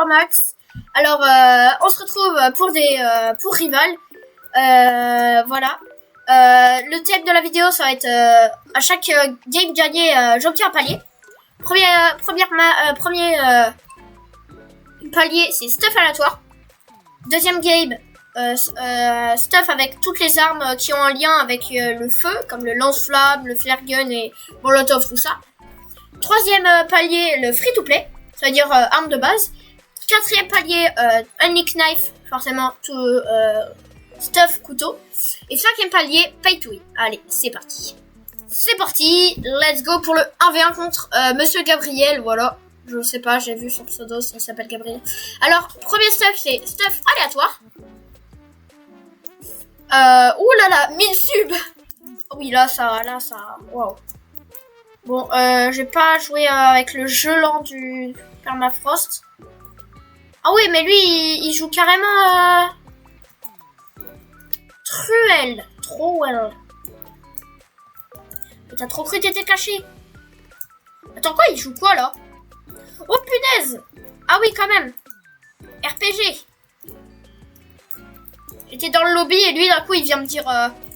Formax. Alors, on se retrouve pour Rival. Voilà. Le thème de la vidéo, ça va être à chaque game gagné, j'obtiens un palier. Premier palier, c'est stuff aléatoire. Deuxième game, stuff avec toutes les armes qui ont un lien avec le feu, comme le lance-flamme, le flare gun et molotov, tout ça. Troisième palier, le free-to-play, ça veut dire arme de base. Quatrième palier, unique knife, forcément tout stuff couteau. Et cinquième palier, pay to win. Allez, c'est parti. C'est parti, let's go pour le 1v1 contre Monsieur Gabriel, voilà. Je sais pas, j'ai vu son pseudo, il s'appelle Gabriel. Alors, premier stuff, c'est stuff aléatoire. Ouh là là, 1000 subs. Oui, là, ça, waouh. Bon, j'ai pas joué avec le jeu lent du Permafrost. Ah oui, mais lui, il joue carrément Truel. Mais t'as trop cru que t'étais caché. Attends, quoi, il joue quoi, là? Oh, punaise. Ah oui, quand même. RPG. J'étais dans le lobby et lui, d'un coup, il vient me dire...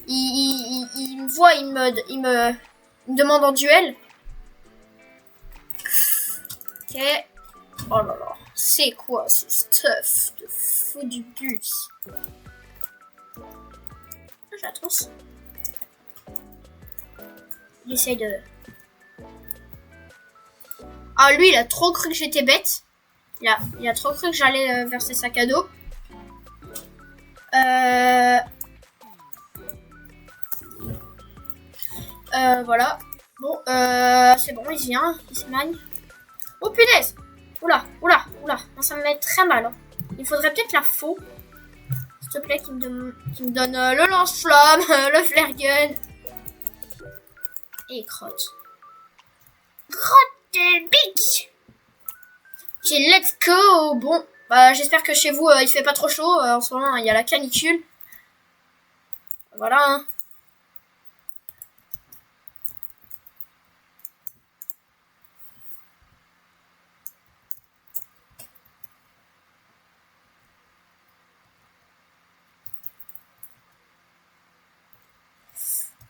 il me voit, il me demande en duel. Ok. Oh là là. C'est quoi ce stuff de fou du bus? J'ai la trousse. Il essaye de... Ah, lui, il a trop cru que j'étais bête. Il a trop cru que j'allais vers ses sacs à dos. Voilà. Bon, c'est bon, il vient. Il se magne. Oh, punaise! Oula. Non, ça me met très mal. Hein. Il faudrait peut-être la faux. S'il te plaît, qui me donne le lance-flamme, le flare gun. Et crotte. Crotte de bique! Ok, let's go! Bon, bah, j'espère que chez vous, il fait pas trop chaud. En ce moment, il y a la canicule. Voilà, hein.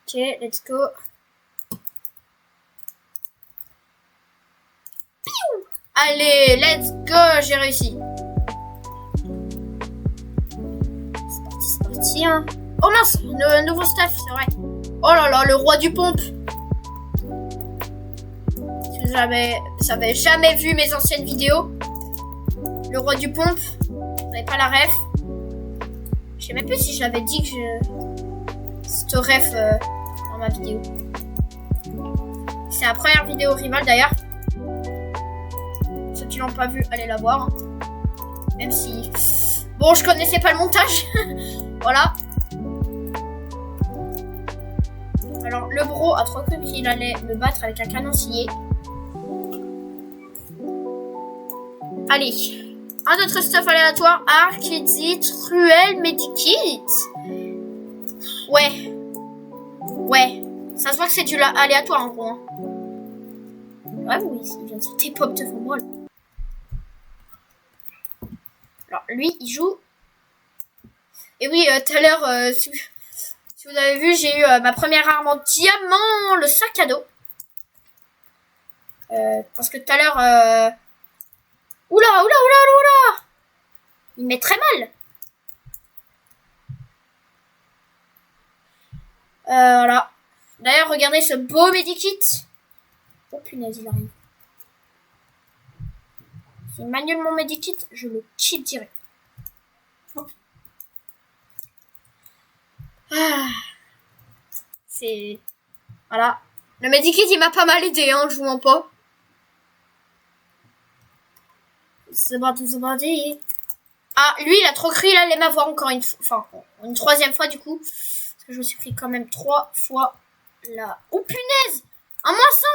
Ok, let's go. Piou! Allez, let's go, j'ai réussi. C'est parti, hein. Oh mince, le nouveau stuff, c'est vrai. Oh là là, le roi du pompe. Si vous avez jamais vu mes anciennes vidéos, le roi du pompe, vous n'avez pas la ref. Je sais même plus si je l'avais dit que cette ref dans ma vidéo. C'est la première vidéo Rival d'ailleurs. Ceux qui l'ont pas vu, allez la voir. Même si... Bon, je connaissais pas le montage. Voilà. Alors, le bro a trop cru qu'il allait me battre avec un canon scié. Allez. Un autre stuff aléatoire. Arc, exit, truelle, medikit. Ouais. Ça se voit que c'est du aléatoire en gros. Hein. Ouais, oui, il vient de sauter pop devant moi. Là. Alors, lui, il joue. Et oui, tout à l'heure, si vous avez vu, j'ai eu ma première arme en diamant, le sac à dos. Parce que tout à l'heure... Oula! Il met très mal. Voilà. D'ailleurs, regardez ce beau medikit. Oh punaise, il arrive. S'il manule mon medikit, je le quitte direct. Ah. C'est... Voilà. Le medikit, il m'a pas mal aidé, hein, je vous mens pas. C'est parti. Ah, lui, il a trop cru, il allait m'avoir encore une fois. Enfin, une troisième fois, du coup. Parce que je me suis pris quand même 3 fois là. Oh, punaise! Un moins 100!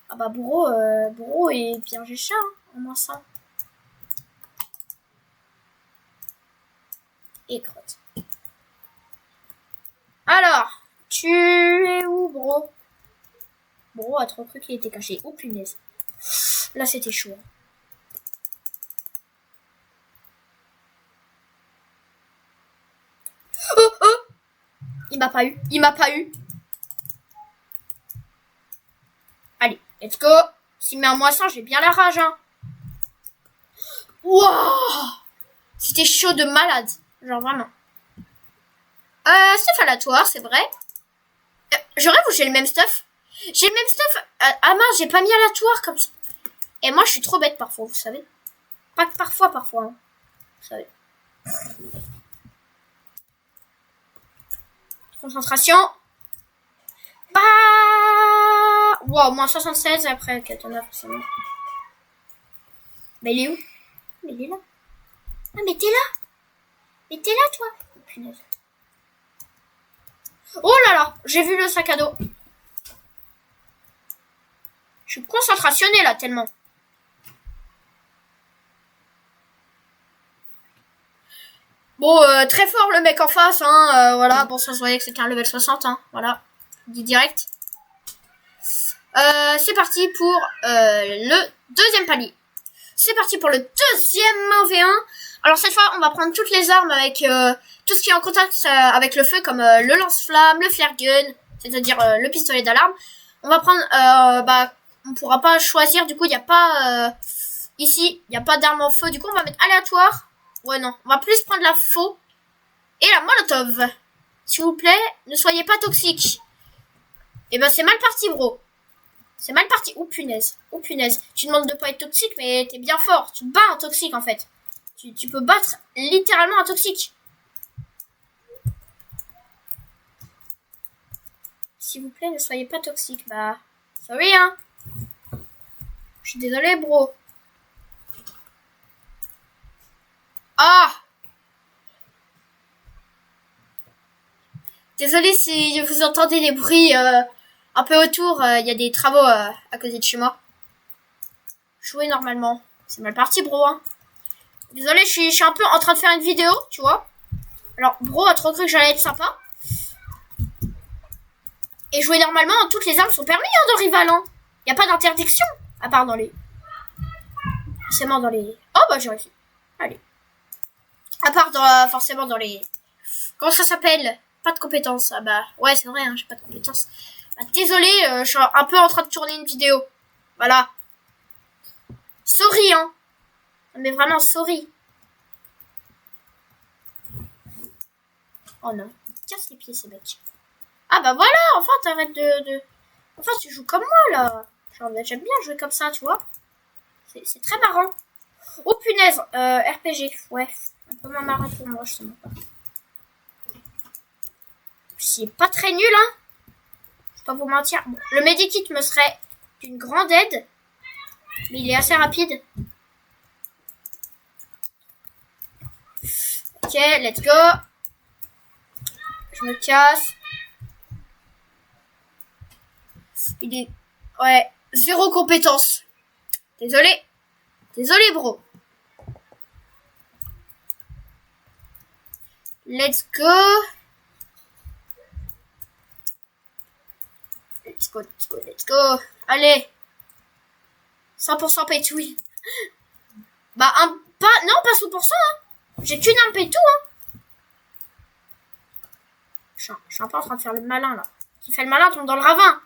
Ah bah, Bourreau est bien gécha, hein, en moins 100. Et crotte. Alors, tu es où, bro? Bro a trop cru qu'il était caché. Oh, punaise. Là, c'était chaud. Il m'a pas eu. Il m'a pas eu. Allez, let's go. S'il met un moisson, j'ai bien la rage, hein. Wouah! C'était chaud de malade. Genre vraiment. Stuff aléatoire, c'est vrai. Je rêve ou j'ai le même stuff? J'ai le même stuff. Ah mince, j'ai pas mis aléatoire comme ça. Et moi, je suis trop bête parfois, vous savez. Pas que parfois, hein. Vous savez. Concentration. Bah. Wow, moins 76 après 89, c'est bon. Mais il est où? Mais il est là. Ah, mais t'es là. Mais t'es là, toi. Oh, punaise. Oh là là, j'ai vu le sac à dos. Je suis concentrationnée là, tellement. Bon, très fort le mec en face, hein. Voilà, bon, ça se voyait que c'était un level 60, hein. Voilà, dit direct. C'est parti pour le deuxième palier. C'est parti pour le deuxième 1v1. Alors cette fois, on va prendre toutes les armes avec tout ce qui est en contact avec le feu, comme le lance-flamme, le flare gun, c'est-à-dire le pistolet d'alarme. On va prendre, on pourra pas choisir, du coup, il n'y a pas, ici, il n'y a pas d'arme en feu. Du coup, on va mettre aléatoire. Ouais, non, on va plus prendre la faux et la molotov. S'il vous plaît, ne soyez pas toxique. Et ben, c'est mal parti, bro. C'est mal parti. Oh punaise. Oh punaise. Tu demandes de pas être toxique, mais t'es bien fort. Tu bats un toxique en fait. Tu peux battre littéralement un toxique. S'il vous plaît, ne soyez pas toxique. Bah, sorry hein. Je suis désolée, bro. Ah! Désolée si vous entendez des bruits un peu autour. Il y a des travaux à côté de chez moi. Jouer normalement. C'est mal parti, bro. Hein. Désolée, je suis un peu en train de faire une vidéo, tu vois. Alors, bro a trop cru que j'allais être sympa. Et jouer normalement, toutes les armes sont permis hein, dans Rival. Hein. Y a pas d'interdiction. À part dans les... Forcément dans les... Oh bah j'ai réussi. Allez. À part forcément dans les... Comment ça s'appelle? Pas de compétences. Ah bah ouais c'est vrai, hein, j'ai pas de compétences. Bah, désolée, je suis un peu en train de tourner une vidéo. Voilà. Sorry hein. Mais vraiment sorry. Oh non. Casse les pieds ces mecs. Ah bah voilà, enfin t'arrêtes de... Enfin tu joues comme moi là. Genre j'aime bien jouer comme ça, tu vois. C'est très marrant. Oh punaise, RPG, ouais. Un peu moins marrant pour moi, je sais même pas. C'est pas très nul, hein. Je vais pas vous mentir. Bon, le medikit me serait d'une grande aide. Mais il est assez rapide. Ok, let's go. Je me casse. Il est... Ouais, 0 compétence. Désolé. Désolé, bro. Let's go. Let's go, let's go, let's go. Allez. 100% pay to win. Bah, non, pas 100%, hein. J'ai qu'une arme pay to, hein. Je suis un peu en train de faire le malin, là. Qui fait le malin tombe dans le ravin.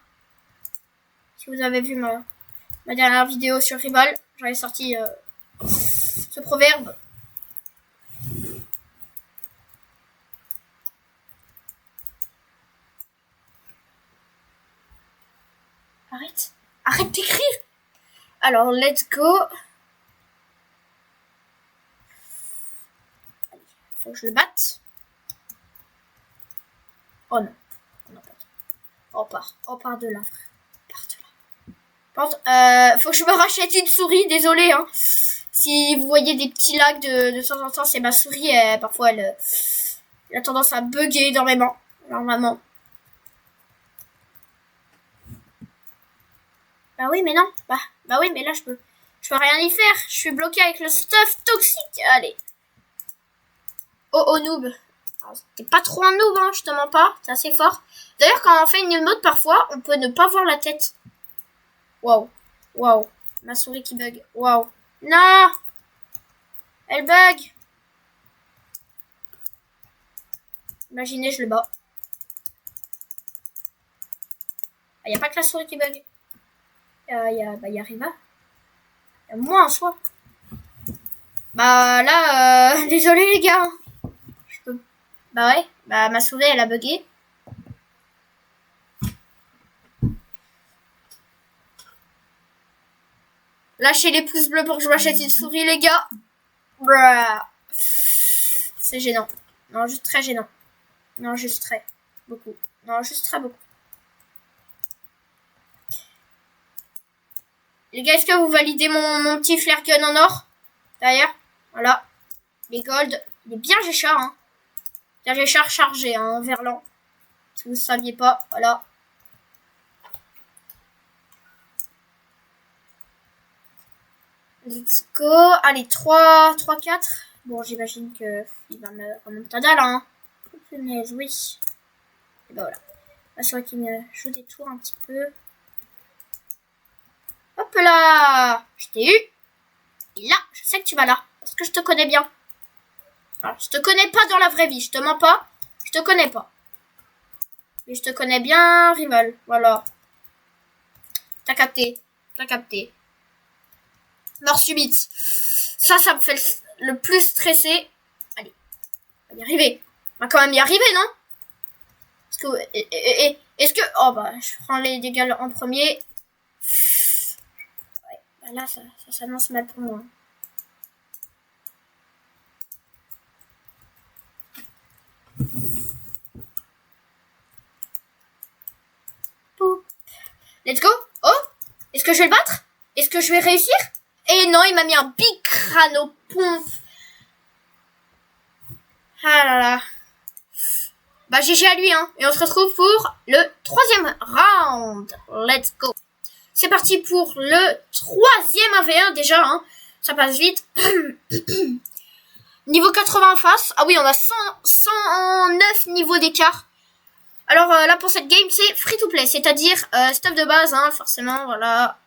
Si vous avez vu ma dernière vidéo sur Rival, j'avais sorti ce proverbe. Arrête d'écrire. Alors, let's go. Faut que je le batte. Oh non. Oh non, pas. Oh, par de là, frère. Par de là. Faut que je me rachète une souris, désolé, hein. Si vous voyez des petits lags de temps en temps, c'est ma souris. Parfois, elle a tendance à bugger énormément. Normalement. Bah oui, mais non. Bah oui, mais là, je peux rien y faire. Je suis bloqué avec le stuff toxique. Allez. Oh, noob. T'es pas trop un noob, hein, je te mens pas. C'est assez fort. D'ailleurs, quand on fait une emote, parfois, on peut ne pas voir la tête. Waouh. Waouh. Ma souris qui bug. Waouh. Non. Elle bug. Imaginez, je le bats. Il n'y a pas que la souris qui bug. Il y a Riva. Il y a moi en soi. Bah là, désolé les gars. Je peux... Bah ouais, bah ma souris elle a bugué. Lâchez les pouces bleus pour que je m'achète une souris les gars. Bruh. C'est gênant. Non, juste très gênant. Non, juste très. Beaucoup. Non, juste très beaucoup. Les gars, est-ce que vous validez mon petit flare gun en or? D'ailleurs, voilà. Les gold. Il est bien Géchard, hein. Bien Géchard chargé, hein, en verlan. Si vous ne saviez pas, voilà. Let's go. Allez, 3, 4. Bon, j'imagine que il va me remonter là, hein. Punaise, oui. Et ben voilà. C'est vrai qu'il me joue des tours un petit peu. Hop là! Je t'ai eu. Et là, je sais que tu vas là. Parce que je te connais bien. Alors, je te connais pas dans la vraie vie. Je te mens pas. Je te connais pas. Mais je te connais bien, rival. Voilà. T'as capté. T'as capté. Mort subite. Ça me fait le plus stresser. Allez. On va y arriver. On va quand même y arriver, non? Parce que... est-ce que... Oh, bah, je prends les dégâts en premier. Ouais. Bah là, ça s'annonce mal pour moi. Let's go. Oh, est-ce que je vais le battre? Est-ce que je vais réussir? Et non, il m'a mis un big crâne au pompe. Ah là là. Bah GG à lui, hein. Et on se retrouve pour le 3e round. Let's go. C'est parti pour le 3e AV1 déjà, hein. Ça passe vite. Niveau 80 en face. Ah oui, on a 109 niveaux d'écart. Alors là pour cette game c'est free to play, c'est-à-dire stuff de base, hein, forcément, voilà,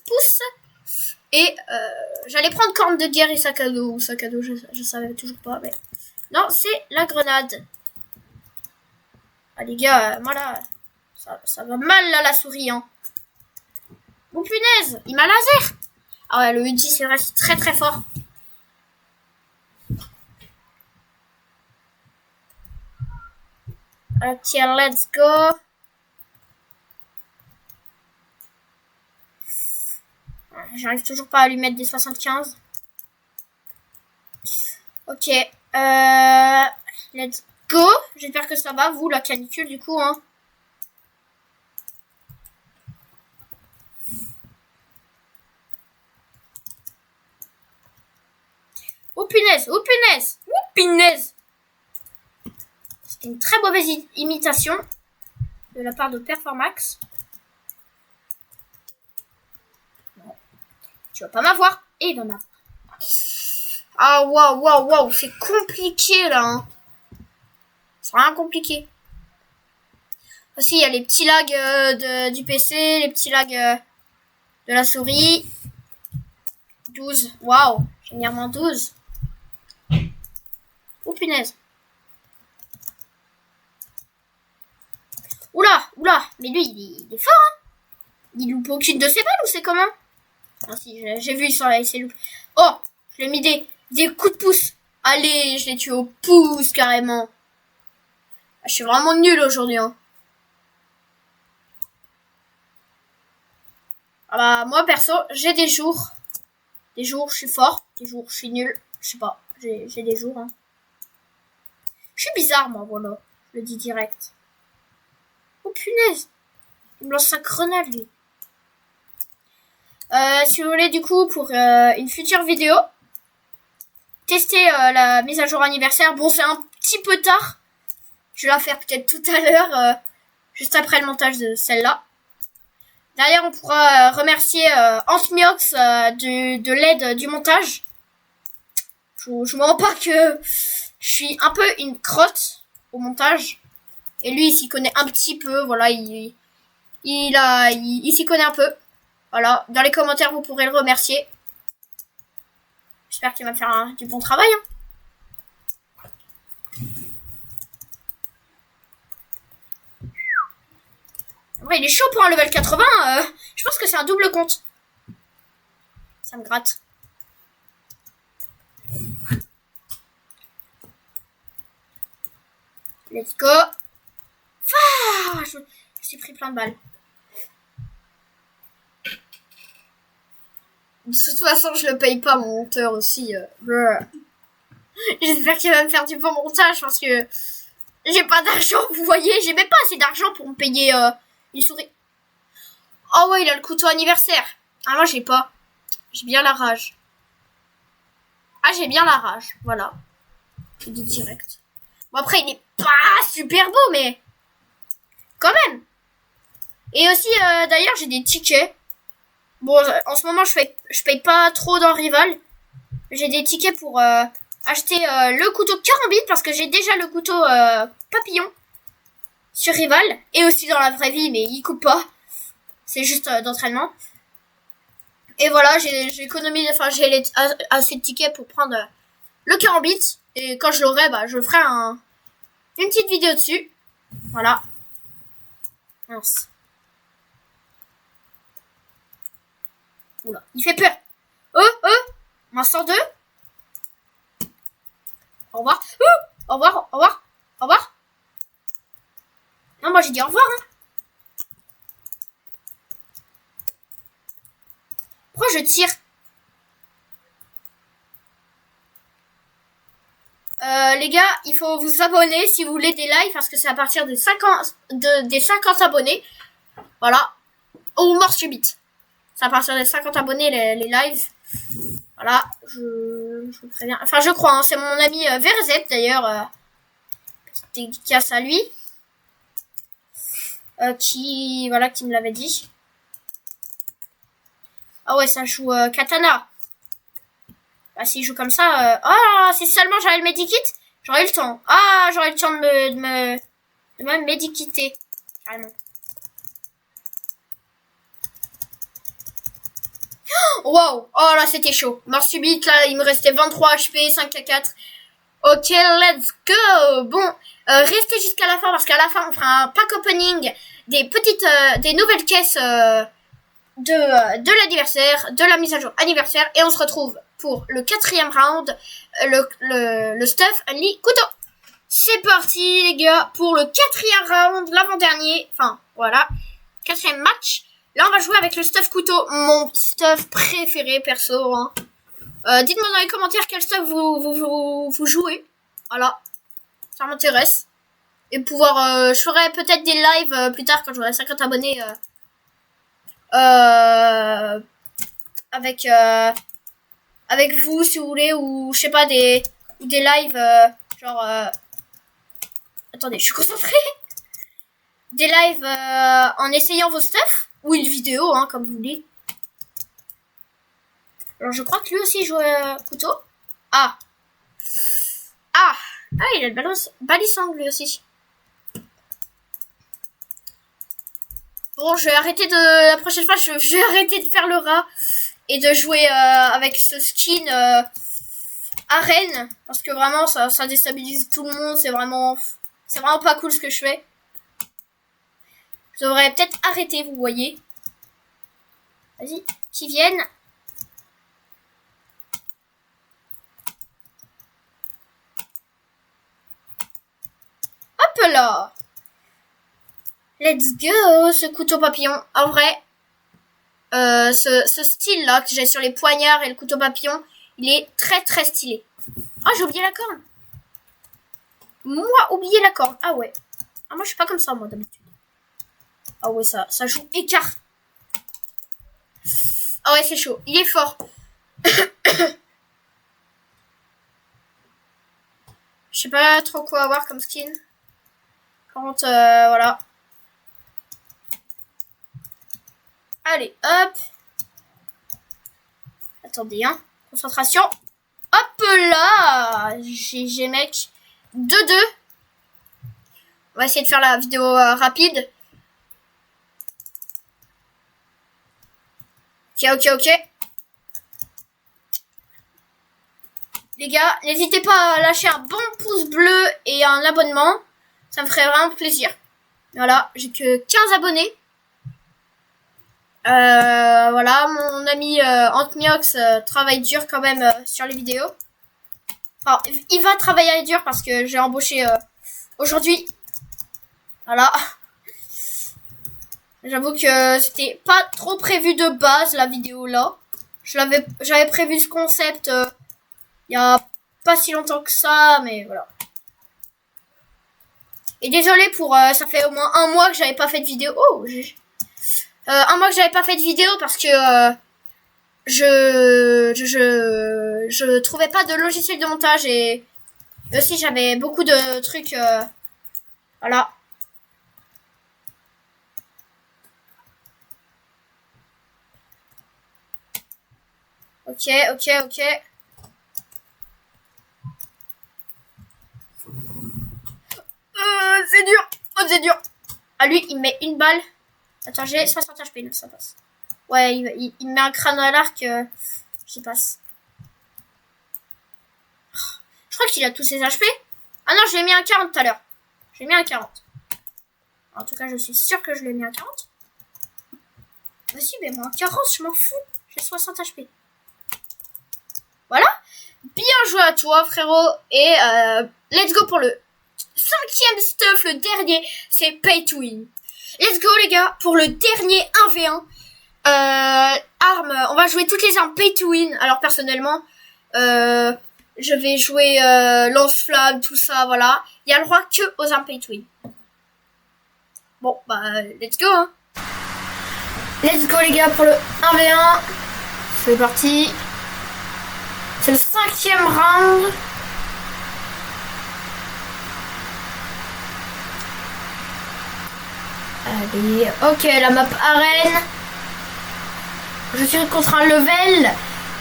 pouce. Et j'allais prendre corne de guerre et sac à dos, je savais toujours pas, mais non, c'est la grenade. Ah les gars, moi là, ça va mal là la souris, hein. Oh punaise, il m'a laser. Ah ouais, le ulti c'est vrai, c'est très très fort. Ok, let's go. J'arrive toujours pas à lui mettre des 75. Ok. Let's go. J'espère que ça va, vous, la canicule, du coup, hein. Oh punaise, oh punaise, oh punaise. C'était une très mauvaise imitation de la part de Performax. Non. Tu vas pas m'avoir. Et il va m'avoir. Ah waouh, c'est compliqué là. Hein. C'est rien compliqué. Aussi, il y a les petits lags du PC, les petits lags de la souris. 12. Waouh, j'ai mis à moins 12. Oh punaise. Oula, mais lui, il est fort, hein. Il loupe aucune de ses balles ou c'est comment? Ah si, j'ai vu, il s'est loupé. Oh, je lui ai mis des coups de pouce. Allez, je l'ai tué au pouce, carrément. Je suis vraiment nul aujourd'hui, hein. Ah bah, moi, perso, j'ai des jours. Des jours, je suis fort. Des jours, je suis nul. Je sais pas, j'ai des jours, hein. Je suis bizarre, moi, voilà. Je le dis direct. Oh punaise. Il me lance sa grenade, lui. Si vous voulez, du coup, pour une future vidéo, tester la mise à jour anniversaire. Bon, c'est un petit peu tard. Je vais la faire peut-être tout à l'heure, juste après le montage de celle-là. Derrière, on pourra remercier Antmiox de l'aide du montage. Je vous mens pas que je suis un peu une crotte au montage. Et lui, il s'y connaît un petit peu. Voilà, il s'y connaît un peu. Voilà, dans les commentaires, vous pourrez le remercier. J'espère qu'il va faire du bon travail. Hein. Oui, il est chaud pour un level 80. Je pense que c'est un double compte. Ça me gratte. Let's go. Ah, je suis pris plein de balles. De toute façon, je le paye pas, mon monteur aussi. J'espère qu'il va me faire du bon montage parce que j'ai pas d'argent, vous voyez. J'ai même pas assez d'argent pour me payer une souris. Oh ouais, il a le couteau anniversaire. Ah, moi, j'ai pas. J'ai bien la rage. Ah, j'ai bien la rage. Voilà. Je dis direct. Bon, après, il est pas super beau, mais quand même. Et aussi, d'ailleurs, j'ai des tickets. Bon, en ce moment, je paye pas trop dans Rival. J'ai des tickets pour acheter le couteau carambite parce que j'ai déjà le couteau papillon sur Rival et aussi dans la vraie vie, mais il coupe pas. C'est juste d'entraînement. Et voilà, j'ai économisé, enfin j'ai assez de tickets pour prendre le carambite et quand je l'aurai, bah je ferai une petite vidéo dessus. Voilà. Mince. Oula, il fait peur. Moins 102. Au revoir. Au revoir, au revoir, au revoir. Non, moi j'ai dit au revoir. Hein. Pourquoi je tire? Les gars, il faut vous abonner si vous voulez des lives parce que c'est à partir des 50 abonnés. Voilà. Ou mort subite. C'est à partir des 50 abonnés les lives. Voilà, je vous préviens. Enfin, je crois, hein, c'est mon ami Verzet d'ailleurs. Petite dédicace à lui. Qui me l'avait dit. Ah ouais, ça joue Katana. Bah, s'il joue comme ça... si seulement j'avais le medikit, j'aurais eu le temps. Ah, j'aurais eu le temps de me médikiter. Carrément. Wow, oh là c'était chaud. Mort subite, là il me restait 23 HP, 5 à 4. Ok, let's go. Bon, restez jusqu'à la fin parce qu'à la fin on fera un pack opening des nouvelles caisses de l'anniversaire, de la mise à jour anniversaire et on se retrouve pour le 4e round, le stuff only couteau. C'est parti les gars pour le 4e round, l'avant-dernier, enfin voilà, 4e match. Là, on va jouer avec le stuff couteau, mon stuff préféré, perso. Hein. Dites-moi dans les commentaires quel stuff vous jouez. Voilà, ça m'intéresse. Et pouvoir, je ferai peut-être des lives plus tard quand j'aurai 50 abonnés. Avec vous, si vous voulez, ou je sais pas, des lives, genre... Attendez, je suis concentrée. Des lives en essayant vos stuff. Ou une vidéo, hein, comme vous voulez. Alors, je crois que lui aussi joue couteau. Ah, il a le balissang lui aussi. Bon, je vais arrêter la prochaine fois, je vais arrêter de faire le rat. Et de jouer avec ce skin arène. Parce que vraiment, ça déstabilise tout le monde. C'est vraiment pas cool ce que je fais. Je devrais peut-être arrêter, vous voyez. Vas-y, qui viennent. Hop là. Let's go, ce couteau papillon. En vrai, ce style-là que j'ai sur les poignards et le couteau papillon, il est très très stylé. Ah, j'ai oublié la corne. Moi, oublié la corne. Ah ouais. Ah, moi, je suis pas comme ça, moi, d'habitude. Ah ouais, ça joue écart. Ah ouais, c'est chaud. Il est fort. Je sais pas trop quoi avoir comme skin. Par contre, voilà. Allez, hop. Attendez, hein. Concentration. Hop là. GG, mec. 2-2. On va essayer de faire la vidéo rapide. Ok. Les gars, n'hésitez pas à lâcher un bon pouce bleu et un abonnement. Ça me ferait vraiment plaisir. Voilà, j'ai que 15 abonnés. Voilà, mon ami Antmiox travaille dur quand même sur les vidéos. Alors, il va travailler dur parce que j'ai embauché aujourd'hui. Voilà. J'avoue que c'était pas trop prévu de base la vidéo là. J'avais prévu ce concept il y a pas si longtemps que ça, mais voilà. Et désolé pour ça fait au moins un mois que j'avais pas fait de vidéo. Oh, un mois que j'avais pas fait de vidéo parce que je trouvais pas de logiciel de montage et aussi j'avais beaucoup de trucs voilà. Ok. C'est dur. Oh, c'est dur. Ah, lui, il met une balle. Attends, j'ai 60 HP, ça passe. Ouais, il met un crâne à l'arc. J'y passe. Je crois qu'il a tous ses HP. Ah non, je l'ai mis un 40 tout à l'heure. J'ai mis un 40. En tout cas, je suis sûre que je l'ai mis un 40. Vas-y, mais moi, un 40, je m'en fous. J'ai 60 HP. Voilà. Bien joué à toi, frérot. Et let's go pour le 5e stuff, le dernier. C'est Pay to Win. Let's go, les gars, pour le dernier 1v1. Armes, on va jouer toutes les armes Pay to Win. Alors, personnellement, je vais jouer lance-flamme, tout ça, voilà. Il y a le droit que aux armes Pay to Win. Bon, bah, let's go, hein. Let's go, les gars, pour le 1v1. C'est parti. C'est le 5e round. Allez, ok, la map arène. Je suis contre un level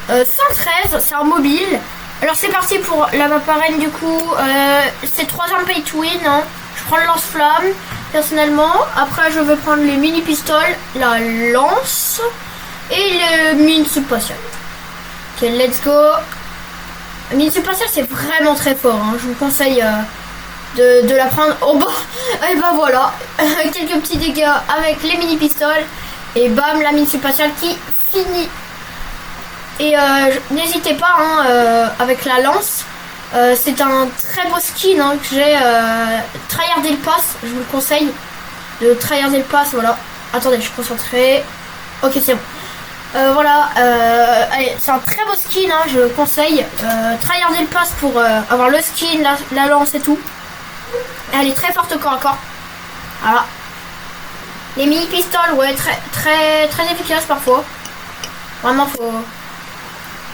113, c'est un mobile. Alors c'est parti pour la map arène du coup. C'est 3 armes Pay to Win, hein. Je prends le lance-flamme personnellement. Après je veux prendre les mini-pistoles, la lance et le mine spatial. Ok, let's go. Le mine spatial c'est vraiment très fort, hein. Je vous conseille de la prendre. Oh bah, et bah voilà. Quelques petits dégâts avec les mini-pistoles. Et bam, la mine spatiale qui finit. Et n'hésitez pas, hein, avec la lance. C'est un très beau skin, hein, que j'ai. Tryharder le pass, je vous le conseille. De tryharder le pass, voilà. Attendez, je suis concentrée. Ok, c'est bon. Voilà, allez, c'est un très beau skin, hein, je conseille. Tryharder le pass pour avoir le skin, la lance et tout. Elle est très forte au corps à corps. Voilà. Les mini pistoles, ouais, très efficaces parfois. Vraiment,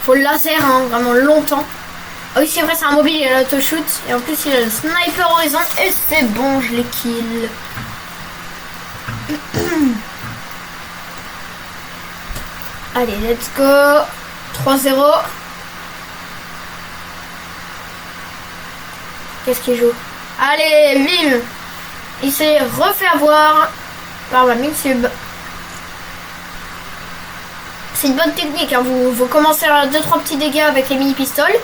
faut le laser, hein, vraiment longtemps. Ah oui, c'est vrai, c'est un mobile, il a l'auto-shoot. Et en plus, il a le sniper horizon. Et c'est bon, je les kill. Allez, let's go. 3-0. Qu'est-ce qu'il joue? Allez, Mime. Il s'est refait avoir par la mine sub. C'est une bonne technique, hein. Vous commencez à 2-3 petits dégâts avec les mini pistoles.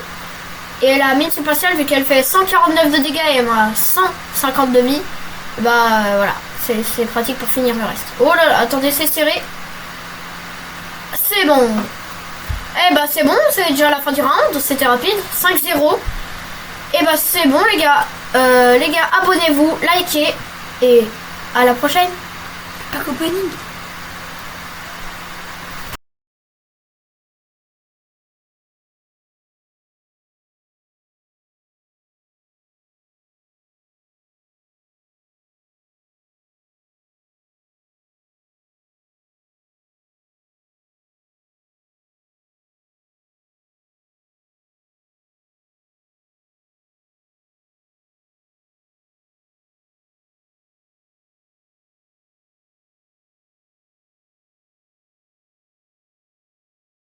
Et la mine spatiale, vu qu'elle fait 149 de dégâts et moi 150 de vie, bah voilà, c'est pratique pour finir le reste. Oh là là, attendez, c'est serré. C'est bon. Eh bah c'est bon, c'est déjà la fin du round, c'était rapide. 5-0. Et bah c'est bon les gars. Les gars, abonnez-vous, likez et à la prochaine. Pack opening.